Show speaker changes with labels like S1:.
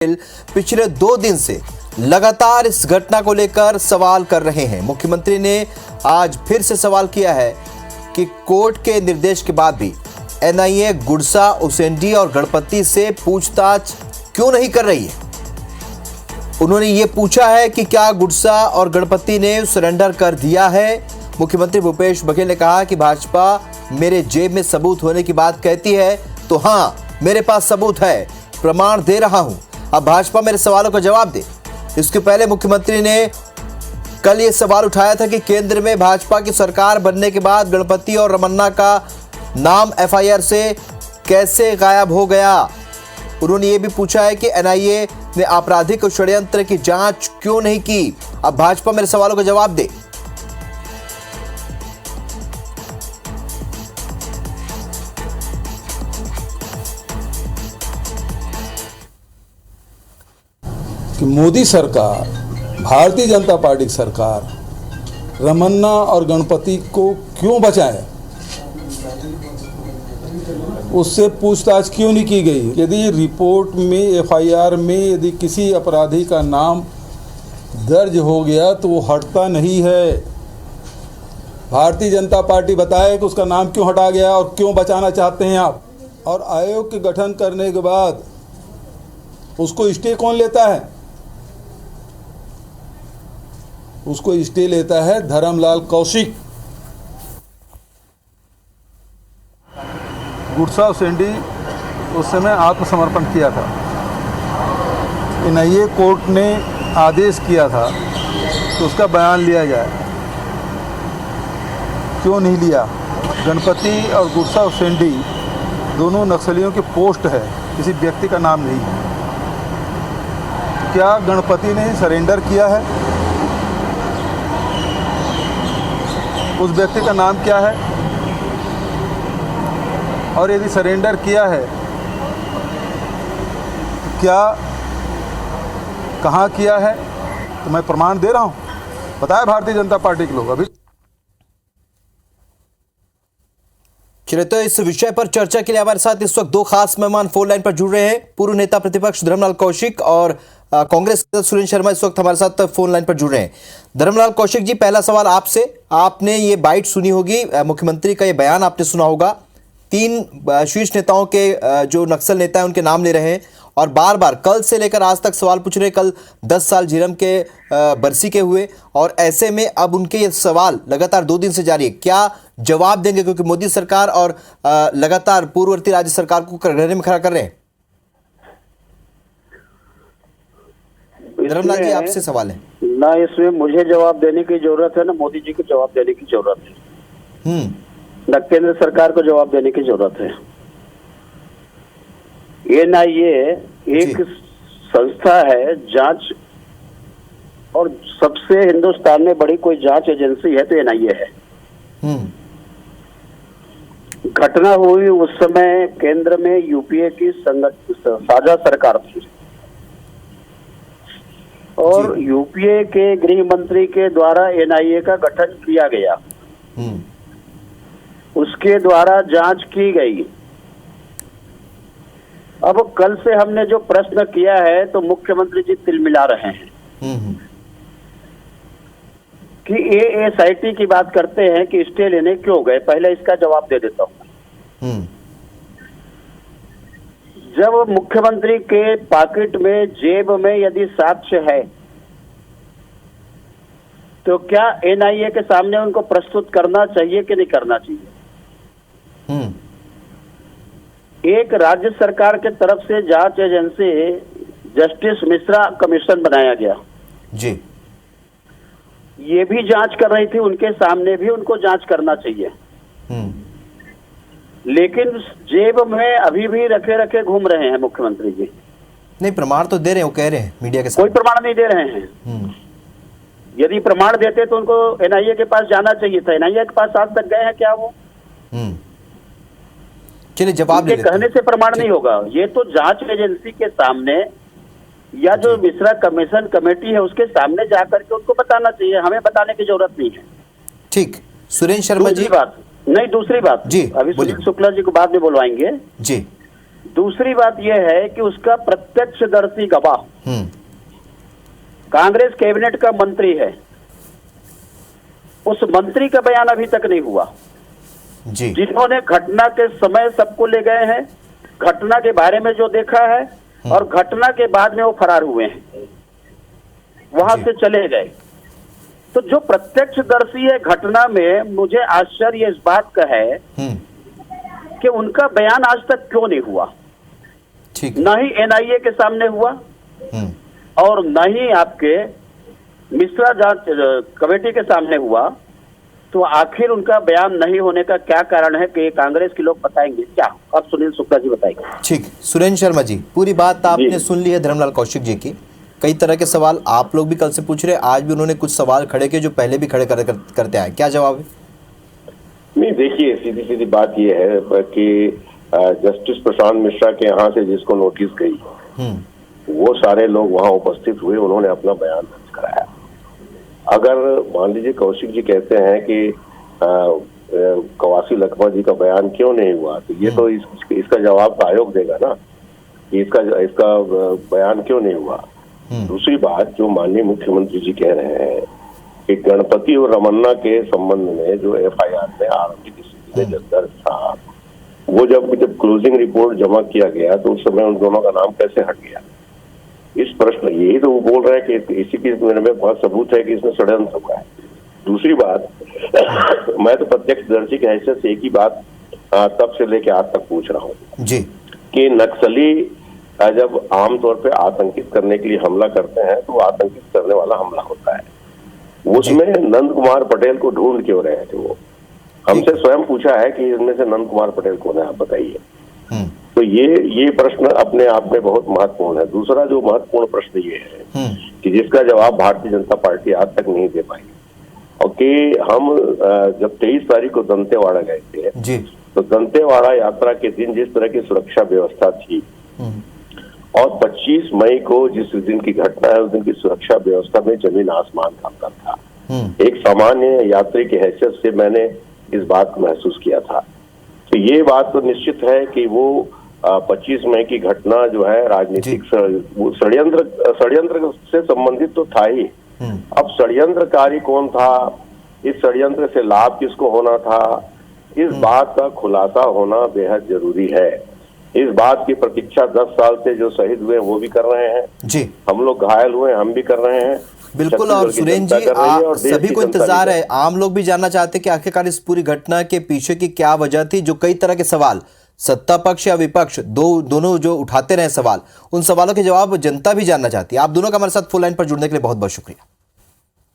S1: पिछले 2 दिन से लगातार इस घटना को लेकर सवाल कर रहे हैं। मुख्यमंत्री ने आज फिर से सवाल किया है कि कोर्ट के निर्देश के बाद भी एनआईए गुड़सा, उसेंडी और गणपति से पूछताछ क्यों नहीं कर रही है। उन्होंने ये पूछा है कि क्या गुड़सा और गणपति ने सरेंडर कर दिया है। मुख्यमंत्री भूपेश बघेल ने कहा कि भाजपा मेरे जेब में सबूत होने की बात कहती है, तो हाँ, मेरे पास सबूत है, प्रमाण दे रहा हूं। अब भाजपा मेरे सवालों का जवाब दे। इसके पहले मुख्यमंत्री ने कल ये सवाल उठाया था कि केंद्र में भाजपा की सरकार बनने के बाद गणपति और रमन्ना का नाम एफआईआर से कैसे गायब हो गया। उन्होंने ये भी पूछा है कि एनआईए ने आपराधिक षड्यंत्र की जांच क्यों नहीं की। अब भाजपा मेरे सवालों का जवाब दे।
S2: कि मोदी सरकार, भारतीय जनता पार्टी की सरकार रमन्ना और गणपति को क्यों बचाए, उससे पूछताछ क्यों नहीं की गई। यदि रिपोर्ट में, एफआईआर में यदि किसी अपराधी का नाम दर्ज हो गया तो वो हटता नहीं है। भारतीय जनता पार्टी बताए कि उसका नाम क्यों हटा गया और क्यों बचाना चाहते हैं आप। और आयोग के गठन करने के बाद उसको स्टे कौन लेता है? उसको स्टे लेता है धर्मलाल कौशिक। गुड़सा उसेंडी उस समय आत्मसमर्पण किया था। एनआईए कोर्ट ने आदेश किया था तो उसका बयान लिया जाए, क्यों नहीं लिया। गणपति और गुड़सा उसेंडी दोनों नक्सलियों की पोस्ट है, किसी व्यक्ति का नाम नहीं है। क्या गणपति ने सरेंडर किया है? उस व्यक्ति का नाम क्या है? और यदि सरेंडर किया है तो क्या, कहाँ किया है? तो मैं प्रमाण दे रहा हूँ, बताया भारतीय जनता पार्टी के लोग। अभी
S1: चलिए, तो इस विषय पर चर्चा के लिए हमारे साथ इस वक्त 2 खास मेहमान फोन लाइन पर जुड़ रहे हैं। पूर्व नेता प्रतिपक्ष धर्मलाल कौशिक और कांग्रेस के सुरेंद्र शर्मा इस वक्त हमारे साथ फोन लाइन पर जुड़ रहे हैं। धर्मलाल कौशिक जी, पहला सवाल आपसे। आपने ये बाइट सुनी होगी, मुख्यमंत्री का ये बयान आपने सुना होगा। 3 शीर्ष नेताओं के जो नक्सल नेता हैं उनके नाम ले रहे हैं और बार बार कल से लेकर आज तक सवाल पूछ रहे हैं। कल 10 साल झीरम के बरसी के हुए और ऐसे में अब उनके ये सवाल लगातार 2 दिन से जारी है। क्या जवाब देंगे, क्योंकि मोदी सरकार और लगातार पूर्ववर्ती राज्य सरकार को कटघरे में खड़ा कर रहे हैं। धर्मलाल जी, आपसे सवाल है
S3: ना। इसमें मुझे जवाब देने की जरूरत है, ना मोदी जी को जवाब देने की जरूरत है, न केंद्र सरकार को जवाब देने की जरूरत है। एनआईए एक संस्था है, जांच, और सबसे हिंदुस्तान में बड़ी कोई जांच एजेंसी है तो एनआईए है। घटना हुई उस समय केंद्र में यूपीए की साझा सरकार थी और यूपीए के गृह मंत्री के द्वारा एनआईए का गठन किया गया। उसके द्वारा जांच की गई। अब कल से हमने जो प्रश्न किया है तो मुख्यमंत्री जी तिलमिला रहे हैं कि एएसआईटी की बात करते हैं कि स्टे लेने क्यों गए। पहले इसका जवाब दे देता हूं। जब मुख्यमंत्री के पॉकेट में, जेब में यदि साक्ष्य है तो क्या एनआईए के सामने उनको प्रस्तुत करना चाहिए कि नहीं करना चाहिए? एक राज्य सरकार के तरफ से जांच एजेंसी जस्टिस मिश्रा कमीशन बनाया गया
S1: जी।
S3: ये भी जांच कर रही थी, उनके सामने भी उनको जांच करना चाहिए। लेकिन जेब में अभी भी रखे रखे घूम रहे हैं मुख्यमंत्री जी।
S1: नहीं, प्रमाण तो दे रहे हैं, वो कह रहे हैं मीडिया के साथ।
S3: कोई प्रमाण नहीं दे रहे हैं। यदि प्रमाण देते तो उनको एनआईए के पास जाना चाहिए था। एनआईए के पास आज तक गए हैं क्या वो?
S1: चलिए, जवाब दे देते हैं।
S3: कहने से प्रमाण नहीं होगा। ये तो जांच एजेंसी के सामने या जो मिश्रा कमीशन कमेटी है उसके सामने जाकर के उनको बताना चाहिए। हमें बताने की जरूरत नहीं है।
S1: ठीक, सुरेंद्र शर्मा जी।
S3: दूसरी बात, अभी सुनील शुक्ला जी को बाद में बुलवाएंगे
S1: जी।
S3: दूसरी बात यह है कि उसका प्रत्यक्षदर्शी गवाह कांग्रेस कैबिनेट का मंत्री है, उस मंत्री का बयान अभी तक नहीं हुआ
S1: जी।
S3: जिन्होंने घटना के समय सबको ले गए हैं, घटना के बारे में जो देखा है और घटना के बाद में वो फरार हुए हैं, वहां से चले गए। तो जो प्रत्यक्षदर्शी है घटना में, मुझे आश्चर्य इस बात का है कि उनका बयान आज तक क्यों नहीं हुआ।
S1: ठीक।
S3: न ही एनआईए के सामने हुआ और न ही आपके मिश्रा जांच कमेटी के सामने हुआ। तो आखिर उनका बयान नहीं होने का क्या कारण है कि कांग्रेस के लोग बताएंगे क्या? अब सुनील शुक्ला जी बताएंगे।
S1: ठीक। सुरेंद्र शर्मा जी, पूरी बात आपने सुन ली है धर्मलाल कौशिक जी की। कई तरह के सवाल आप लोग भी कल से पूछ रहे हैं, आज भी उन्होंने कुछ सवाल खड़े किए जो पहले भी खड़े करते आए। क्या जवाब है?
S4: नहीं, देखिए, सीधी सीधी बात यह है कि जस्टिस प्रशांत मिश्रा के यहाँ से जिसको नोटिस गई वो सारे लोग वहाँ उपस्थित हुए, उन्होंने अपना बयान दर्ज कराया। अगर मान लीजिए कौशिक जी कहते हैं कि कवासी लखमा जी का बयान क्यों नहीं हुआ, तो ये तो इसका जवाब तो आयोग देगा ना कि इसका बयान क्यों नहीं हुआ। दूसरी बात, जो माननीय मुख्यमंत्री जी कह रहे हैं कि गणपति और रमन्ना के संबंध में जो एफआईआर में आरंभिक स्थिति में दर्ज था, वो जब क्लोजिंग रिपोर्ट जमा किया गया तो उस समय उन दोनों का नाम कैसे हट गया? इस प्रश्न, यही तो वो बोल रहे हैं कि इसी की मेरे में बहुत सबूत है कि इसमें षड्यंत्र हुआ है। दूसरी बात, मैं तो प्रत्यक्षदर्शी की हैसियत से एक ही बात तब से लेके आज तक पूछ रहा हूँ
S1: जी
S4: कि नक्सली जब आमतौर पे आतंकित करने के लिए हमला करते हैं तो आतंकित करने वाला हमला होता है। उसमें नंद कुमार पटेल को ढूंढ क्यों रहे थे? वो हमसे स्वयं पूछा है कि इनमें से नंद कुमार पटेल कौन है, आप बताइए। तो ये प्रश्न अपने आप में बहुत महत्वपूर्ण है। दूसरा जो महत्वपूर्ण प्रश्न ये है कि जिसका जवाब भारतीय जनता पार्टी आज तक नहीं दे पाई, और कि हम जब 23 तारीख को दंतेवाड़ा गए थे
S1: जी,
S4: तो दंतेवाड़ा यात्रा के दिन जिस तरह की सुरक्षा व्यवस्था थी और 25 मई को जिस दिन की घटना है उस दिन की सुरक्षा व्यवस्था में जमीन आसमान का अंतर था। एक सामान्य यात्री की हैसियत से मैंने इस बात को महसूस किया था। तो ये बात तो निश्चित है कि वो 25 मई की घटना जो है राजनीतिक षड्यंत्र से संबंधित तो था ही। अब षड्यंत्रकारी कौन था, इस षड्यंत्र से लाभ किसको होना था, इस बात का खुलासा होना बेहद जरूरी है। इस बात की प्रतीक्षा 10 साल से जो शहीद हुए वो भी कर रहे हैं
S1: जी,
S4: हम लोग घायल हुए हम भी कर रहे हैं।
S1: बिल्कुल। और सुरेंद्र जी, सभी को इंतजार है, आम लोग भी जानना चाहते हैं कि आखिरकार इस पूरी घटना के पीछे की क्या वजह थी। जो कई तरह के सवाल सत्ता पक्ष या विपक्ष दोनों जो उठाते रहे सवाल, उन सवालों के जवाब जनता भी जानना चाहती है। आप दोनों का हमारे साथ फोन लाइन पर जुड़ने के लिए बहुत बहुत शुक्रिया।